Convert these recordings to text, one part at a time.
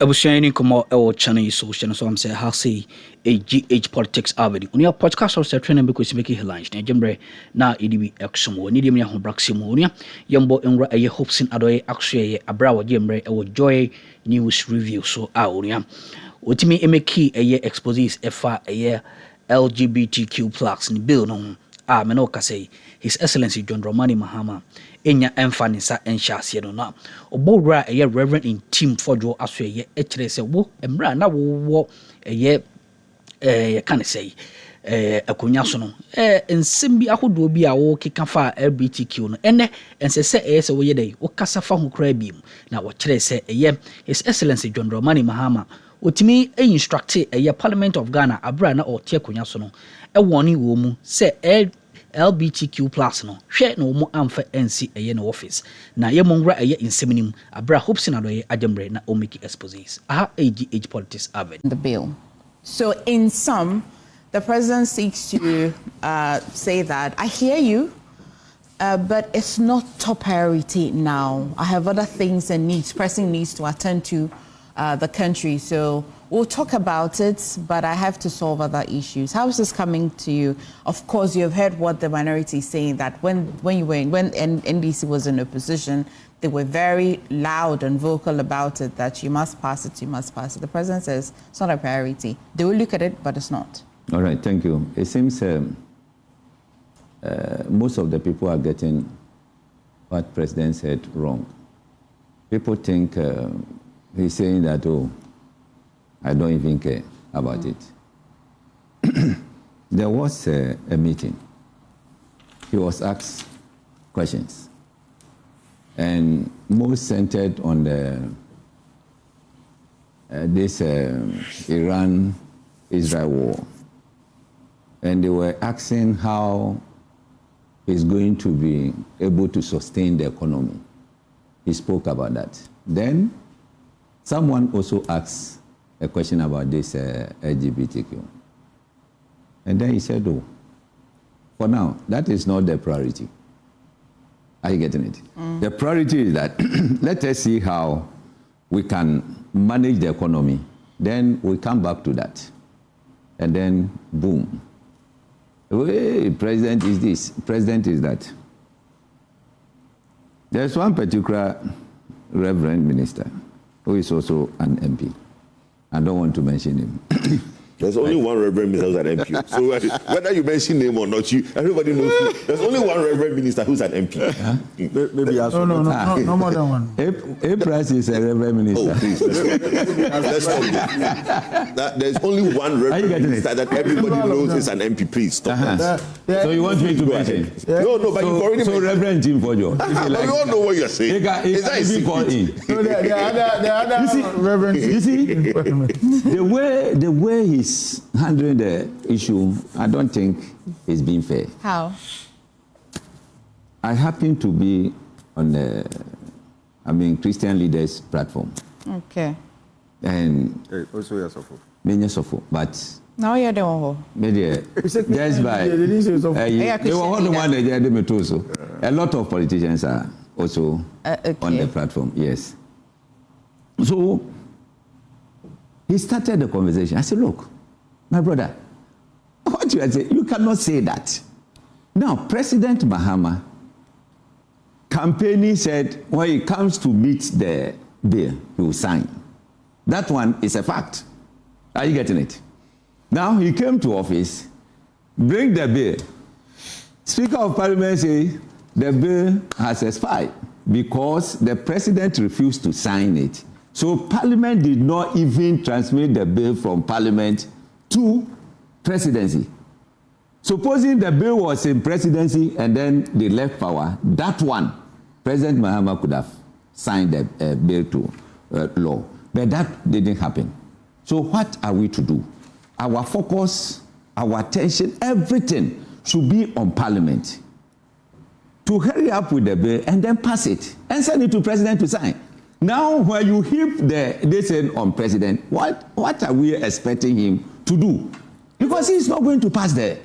Abushaini komo ewo channel so channel so am say how say a GH Politics Avenue. Unia podcast or training because make headlines. Na jembre na edibi exomo ni dem ya ho braximo unia yembo enra eye hopes in Adorye actually abra wo jembre ewo joy news review so unia otimi emeki eye exposes efa eye LGBTQ+ ni bill no me no ka say His Excellency John Dramani Mahama enya emfanisa enhyase no na obowra eye Rev. in Rev.Fordjour aso eye ekire se wo emra na wo eye can say akonya so no ensem bi ahodo bi a wo keka fa LGBTQ no ene ense se se wo ye dey wo kasa fa ho kra bi mu na wo kire se eye His Excellency John Dramani Mahama otimi instruct eye Parliament of Ghana abra na o tie akonya so no woni wo mu se LGBTQ+ no hwe no mo amfa NC eye no office na ye mongra eye inseminim abra hopes in Adorye ajembre na omiki exposes AGH Politics Avenue the bill. So in sum, the president seeks to say that I hear you, but it's not top priority now. I have other things and needs, pressing needs to attend to the country. So we'll talk about it, but I have to solve other issues. How is this coming to you? Of course, you have heard what the minority is saying, that when NDC was in opposition, they were very loud and vocal about it, that you must pass it, you must pass it. The president says it's not a priority. They will look at it, but it's not. All right, thank you. It seems most of the people are getting what president said wrong. People think he's saying that, oh, I don't even care about it. There was a meeting. He was asked questions, and most centered on this Iran-Israel war. And they were asking how he's going to be able to sustain the economy. He spoke about that. Then someone also asked a question about this LGBTQ. And then he said, oh, for now, that is not the priority. Are you getting it? The priority is that let us see how we can manage the economy. Then we come back to that. And then, boom. Hey, president is this, president is that. There's one particular Reverend Minister who is also an MP. I don't want to mention him. There's only one Reverend Minister who's an MP. So whether you mention name or not, everybody knows you. There's only one Reverend Minister who's an MP. Huh? Maybe no more than one. Price is a Reverend Minister. Oh, please. Let's stop that. There's only one Reverend Minister that everybody knows is an MP. Please stop that. So you want me to mention? No, but you've already mentioned. So Reverend Fordjour. We all know what you're saying. Is that a secret? You see, the way he's handling the issue, I don't think it's been fair. How? I happen to be on the, Christian Leaders platform. Okay. And also you're so but now you're the one. Just by a lot of politicians are also on the platform. Yes. So he started the conversation. I said, look, my brother, what you are saying, you cannot say that. Now, President Mahama campaigning said when it comes to meet the bill, he will sign. That one is a fact. Are you getting it? Now, he came to office, bring the bill. Speaker of Parliament say the bill has expired because the president refused to sign it. So Parliament did not even transmit the bill from Parliament to presidency. Supposing the bill was in presidency and then they left power, that one, President Mahama could have signed the bill to law. But that didn't happen. So what are we to do? Our focus, our attention, everything should be on Parliament to hurry up with the bill and then pass it and send it to President to sign. Now, when you heap this in on President, what are we expecting him to do? Because he's not going to pass the.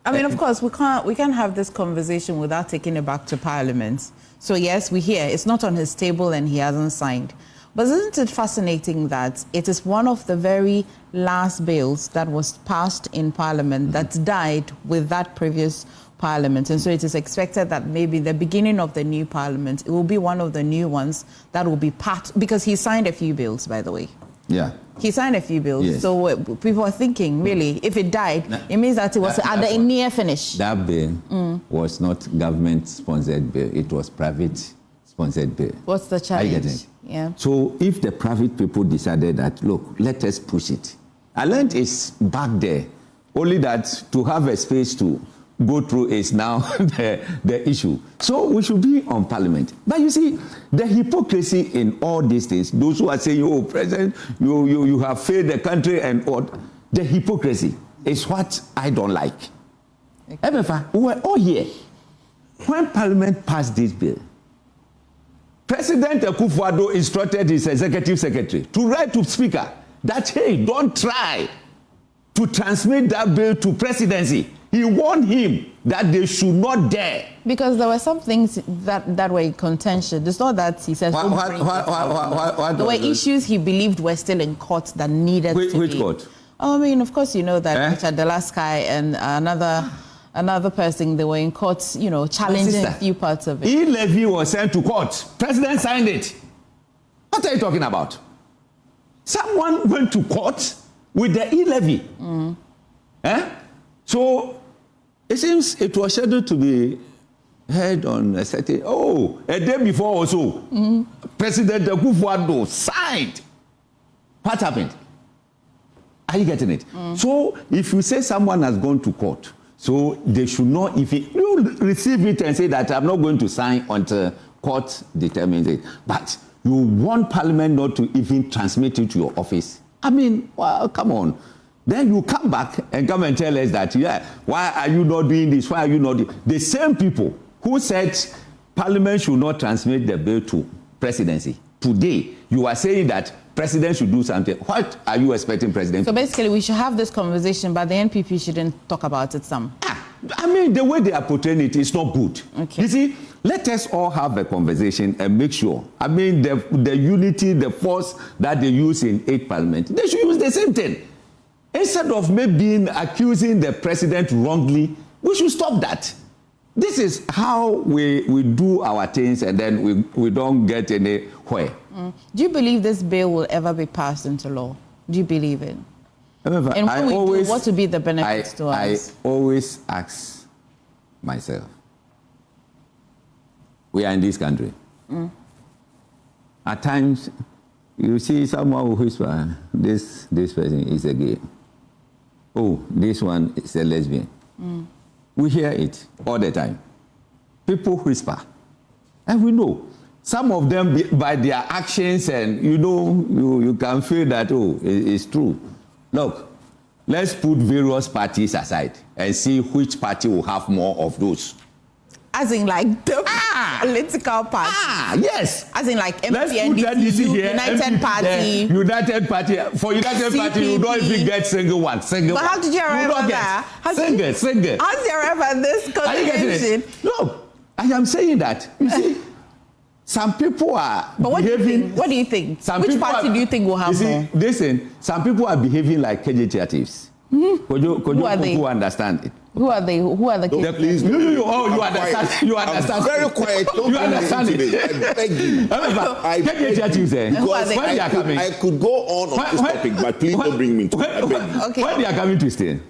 I mean, of course, we can't have this conversation without taking it back to Parliament. So yes, we hear it's not on his table and he hasn't signed. But isn't it fascinating that it is one of the very last bills that was passed in Parliament that died with that previous Parliament? And so it is expected that maybe the beginning of the new Parliament, it will be one of the new ones that will be part, because he signed a few bills, by the way. Yeah. He signed a few bills. Yes. So people are thinking, really, if it died, it means that it was at the near finish. That bill was not government-sponsored bill. It was private-sponsored bill. What's the challenge? I get it. Yeah. So if the private people decided that, look, let us push it. I learned it's back there. Only that to have a space to go through is now the issue. So we should be on Parliament. But you see, the hypocrisy in all these things, those who are saying, oh, President, you have failed the country and what, the hypocrisy is what I don't like. Okay. We were all here. When Parliament passed this bill, President Akufo-Addo instructed his executive secretary to write to Speaker that, hey, don't try to transmit that bill to presidency. He warned him that they should not dare. Because there were some things that were in contention. It's not that he says... What there were issues he believed were still in court that needed to be... Which court? Oh, I mean, of course, you know that Richard Delaskai and another person, they were in court, you know, challenging a few parts of it. E-levy was sent to court. President signed it. What are you talking about? Someone went to court with the e-levy. So it seems it was scheduled to be heard on a certain... a day before or so, President Akufo-Addo signed. What happened? Are you getting it? So if you say someone has gone to court, so they should not, if you receive it and say that I'm not going to sign until court determines it, but you want Parliament not to even transmit it to your office. I mean, well, come on. Then you come back and come and tell us that, yeah, why are you not doing this? Why are you not doing... The same people who said Parliament should not transmit the bill to presidency, today you are saying that President should do something. What are you expecting President? So basically we should have this conversation, but the NPP shouldn't talk about it some. I mean, the way they are portraying it is not good. Okay. You see, let us all have a conversation and make sure. I mean, the unity, the force that they use in 8th Parliament, they should use the same thing. Instead of maybe accusing the president wrongly, we should stop that. This is how we do our things, and then we don't get anywhere. Do you believe this bill will ever be passed into law? Do you believe it? And when we do, what would be the benefits to us? I always ask myself, we are in this country. At times, you see someone who whisper, this person is a gay. Oh, this one is a lesbian. We hear it all the time. People whisper. And we know. Some of them, by their actions, and you can feel that, it's true. Look, let's put various parties aside and see which party will have more of those. As in like the political party. Yes. As in like Let's put NDC here, United Party. United Party. For United Party, you don't even get single one. But how did you arrive at that? Single. How did you arrive at this conclusion? Are you getting it? No, I am saying that. You see, some people are behaving... What do you think? Which party do you think will have more? Listen, some people are behaving like KJTives. Who are they? Who understand it? Who are they? Who are the kids? Please, you understand. You understand. I'm very quiet. Don't you understand it. I beg you. I could go on this topic, but please don't bring me into it. I beg you. Okay. When they are coming to stay,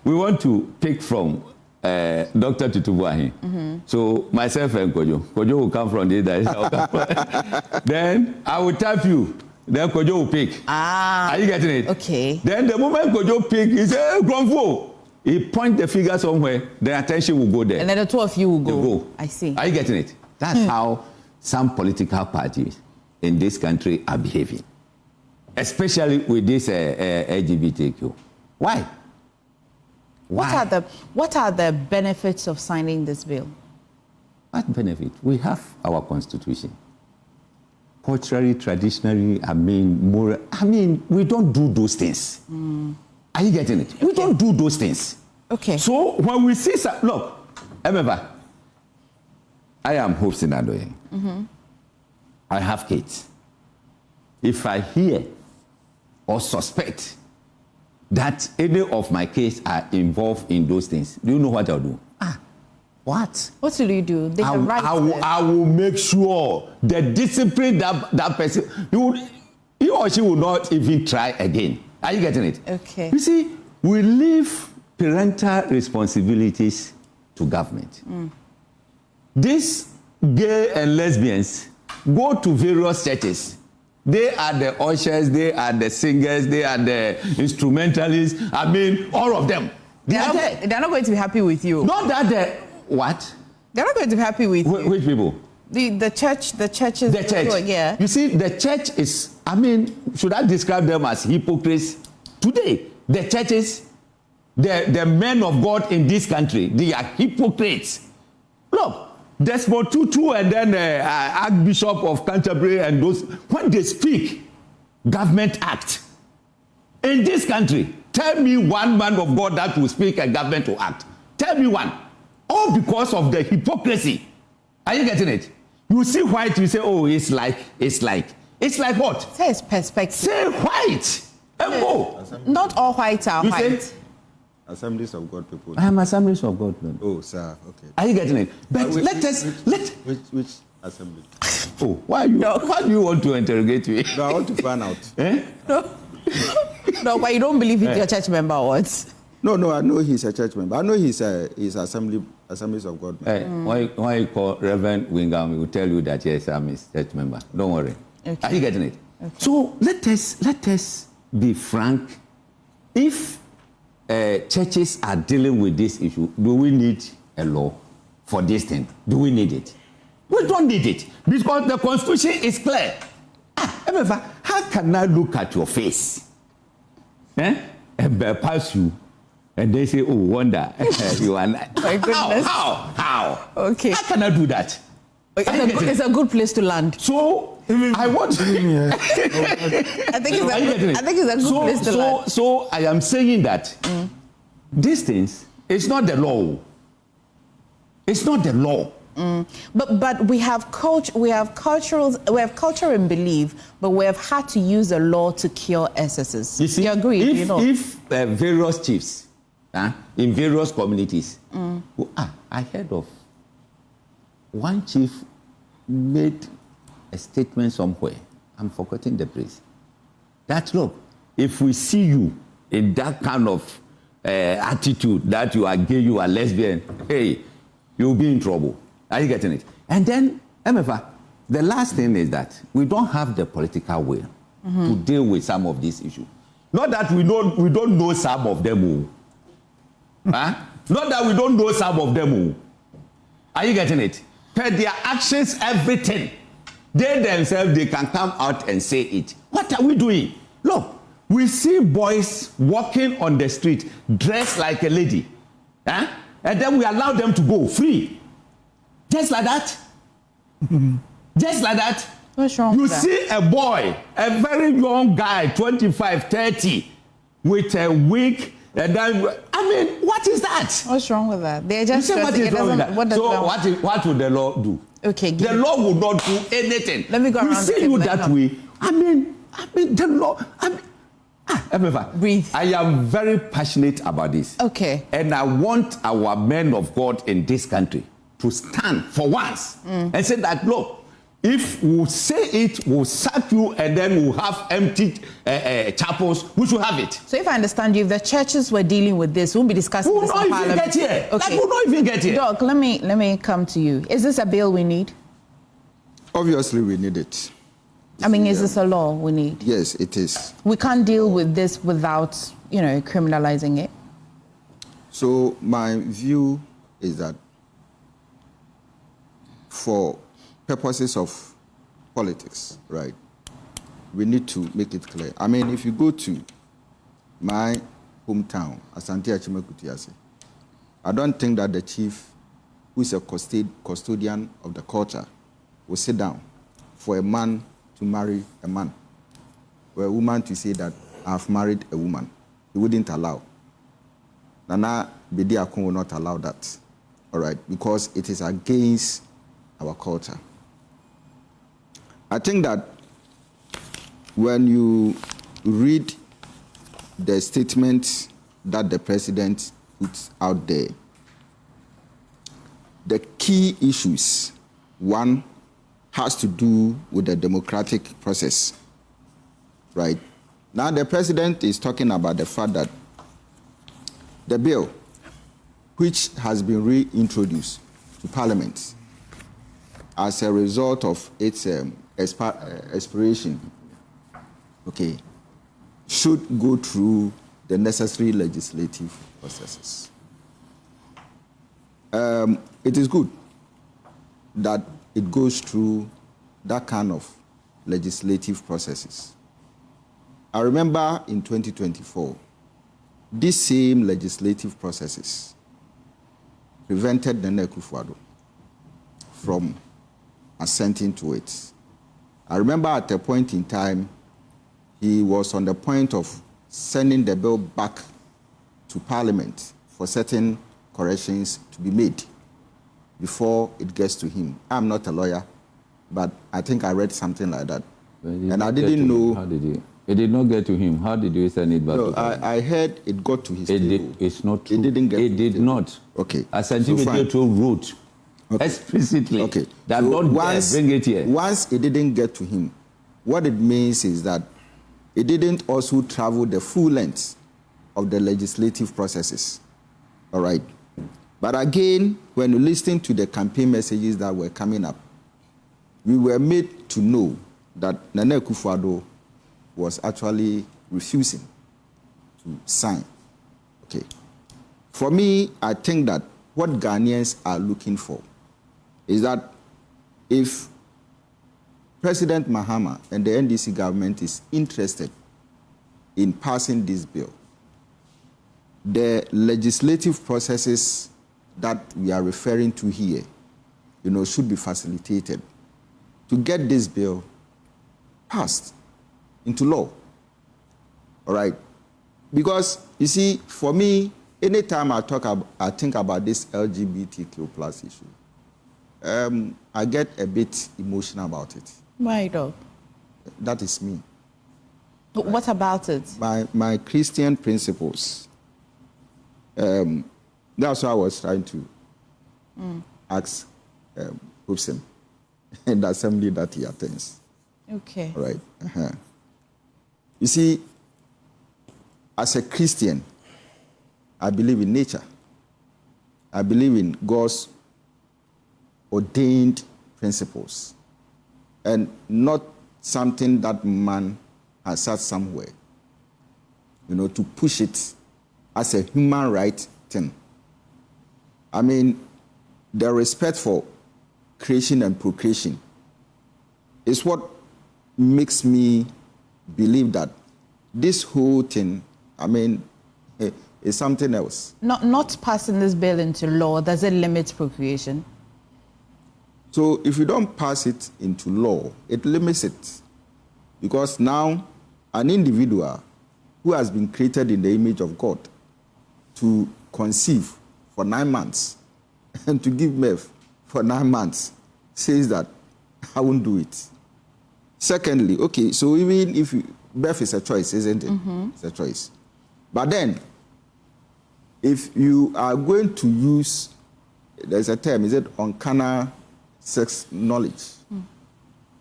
we want to pick from Dr. Tutubuahi. So myself and Kojo will come from the other. Then I will tap you. Then Kojo will pick. Are you getting it? Okay. Then the moment Kojo pick, he says, Gromfo. He point the finger somewhere, the attention will go there. And then the two of you will go. Go. I see. Are you getting it? That's how some political parties in this country are behaving. Especially with this LGBTQ. Why? What are the benefits of signing this bill? What benefit? We have our constitution. Culturally, traditionally, moral. We don't do those things. Are you getting it? Okay. We don't do those things. Okay. So when we see look, remember, I am hosting Adorye. I have kids. if I hear or suspect that any of my case are involved in those things, do you know what I'll do? What? What will you do? They have rights. I will make sure the discipline that person, he or she will not even try again. Are you getting it? Okay. You see, we leave parental responsibilities to government. These gay and lesbians go to various churches. They are the ushers, they are the singers, they are the instrumentalists. I mean, all of them. They're not going to be happy with you. Not that what? They're not going to be happy with you. Which people? The church. The church. Yeah. You see, the church is, I mean, should I describe them as hypocrites? Today, the churches, the men of God in this country, they are hypocrites. Look, Desmond Tutu and then Archbishop of Canterbury and those, when they speak, government act. In this country, tell me one man of God that will speak and government will act. Tell me one. All because of the hypocrisy. Are you getting it? You see white, you say, oh, it's like. It's like what? Say it's perspective. Say white. Not all whites are white. Say? Assemblies of God people. I am Assemblies of God. Man. Oh, sir. Okay. Are you getting it? But which assembly? Oh, why do you want to interrogate me? No, I want to find out. No, but you don't believe it's your church member or what? No, I know he's a church member. I know he's Assemblies of God. Why you call Reverend Wingham? He will tell you that yes, I'm his church member. Don't worry. Okay. Are you getting it? Okay. So let us be frank. If churches are dealing with this issue, do we need a law for this thing? Do we need it? We don't need it because the Constitution is clear. How can I look at your face and bypass you and they say, oh, wonder you are not. My goodness. How? Okay. How can I do that? It's a good place to land. So I want to. I think it's a good place to land. So I am saying that these things, it's not the law. It's not the law. But we have culture and belief, but we have had to use the law to cure excesses. You see, you agree? If various chiefs in various communities, I heard of one chief made a statement somewhere. I'm forgetting the place. That look, if we see you in that kind of attitude that you are gay, you are lesbian, hey, you'll be in trouble. Are you getting it? And then, MFA, the last thing is that we don't have the political will to deal with some of these issues. Not that we don't know some of them. Not that we don't know some of them. Are you getting it? Per their actions, everything. They themselves, they can come out and say it. What are we doing? Look, we see boys walking on the street dressed like a lady. And then we allow them to go free. Just like that. Just like that. What's wrong you with that? see a boy, a very young guy, 25, 30, with a wig, and then, I mean, what is that? What's wrong with that? They're just you say what is wrong with that? What would the law do? Okay. The law will not do anything. Let me go around. We see you that way. I mean, the law. Breathe. I am very passionate about this. Okay. And I want our men of God in this country to stand for once and say that, look, if we say it, we'll sack you and then we'll have empty chapels, we should have it. So if I understand you, if the churches were dealing with this, we'll be discussing this in Parliament. We'll not even get here. Okay. We'll not even get here. Doc, let me come to you. Is this a bill we need? Obviously, we need it. I mean, is this a law we need? Yes, it is. We can't deal with this without, criminalizing it. So my view is that for purposes of politics, right, we need to make it clear. I mean, if you go to my hometown, Asante Achimekutiase, I don't think that the chief, who is a custodian of the culture, will sit down for a man to marry a man, or a woman to say that I've married a woman. He wouldn't allow. Nana Bediakon will not allow that, all right, because it is against our culture. I think that when you read the statement that the president puts out there, the key issues, one has to do with the democratic process, right? Now the president is talking about the fact that the bill, which has been reintroduced to Parliament as a result of its expiration, okay, should go through the necessary legislative processes. It is good that it goes through that kind of legislative processes. I remember in 2024, these same legislative processes prevented Nana Akufo-Addo from assenting to it. I remember at a point in time, he was on the point of sending the bill back to Parliament for certain corrections to be made before it gets to him. I'm not a lawyer, but I think I read something like that. And I didn't know. How did he? It did not get to him. How did you send it back to him? I heard it got to his table. It's not true. It didn't get It did not. Okay. A scientific wrote explicitly that don't bring it here. Once it didn't get to him, what it means is that it didn't also travel the full length of the legislative processes. All right. But again, when you listen to the campaign messages that were coming up, we were made to know that Nana Akufo-Addo was actually refusing to sign. Okay. For me, I think that what Ghanaians are looking for is that if President Mahama and the NDC government is interested in passing this bill, the legislative processes that we are referring to here, should be facilitated to get this bill passed into law. All right? Because, you see, for me, anytime I think about this LGBTQ plus issue, I get a bit emotional about it. Why though? That is me. What about it? My Christian principles. That's why I was trying to ask Hobson in the assembly that he attends. Okay. All right. Uh-huh. You see, as a Christian, I believe in nature. I believe in God's ordained principles and not something that man has sat somewhere, to push it as a human right thing. I mean, the respect for creation and procreation is what makes me believe that this whole thing, is something else. Not passing this bill into law, does it limit procreation? So if you don't pass it into law, it limits it. Because now an individual who has been created in the image of God to conceive for 9 months and to give birth for 9 months says that I won't do it. Secondly, okay, so even if birth is a choice, isn't it? Mm-hmm. It's a choice. But then, if you are going to use, there's a term, is it uncanny sex knowledge?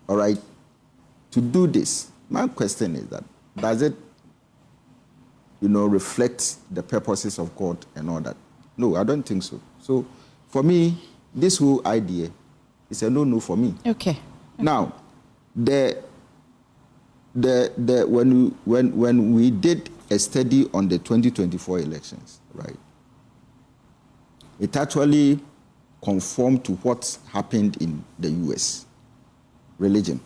All right? To do this, my question is that, does it, reflect the purposes of God and all that? No, I don't think so. So, for me, this whole idea is a no-no for me. Okay. Now, when we did a study on the 2024 elections, right, it actually conformed to what happened in the US. Religion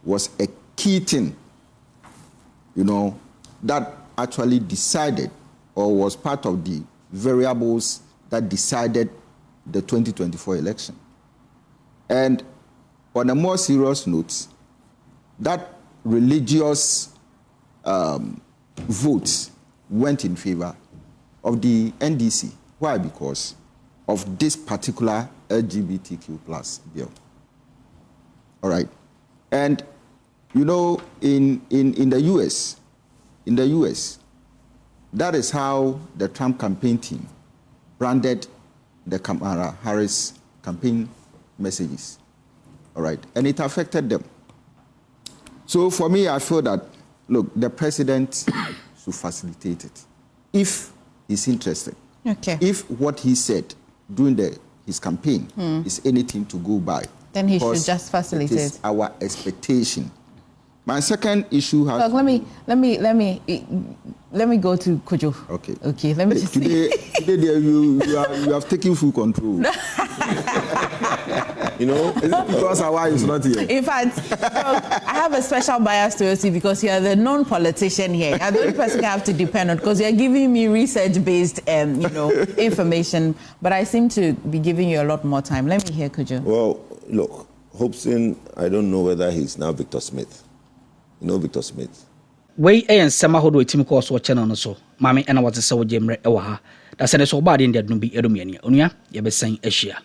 was a key thing, that actually decided or was part of the variables that decided the 2024 election. And on a more serious note, that religious votes went in favor of the NDC. Why? Because of this particular LGBTQ plus bill. All right. And You know, in the US, that is how the Trump campaign team branded the Kamala Harris campaign messages. All right, and it affected them. So for me, I feel that, look, the president should facilitate it if he's interested. Okay. If what he said during his campaign is anything to go by, then he should just facilitate. It is our expectation. My second issue has. Look, let me go to Kojo. Okay. Okay. Let me just today you have taken full control. You know, is it because our wife is not here? In fact, I have a special bias towards you because you are the non-politician here. I'm the only person I have to depend on because you are giving me research-based, information. But I seem to be giving you a lot more time. Let me hear Kojo. Well, look, Hobson, I don't know whether he's now Victor Smith. You know Victor Smith? Way and summer hold with Tim Course or channel so. Mammy and I was a so jemre ewaha. That's an so bad in that no be Edomiania. Unia, you be saying Asia.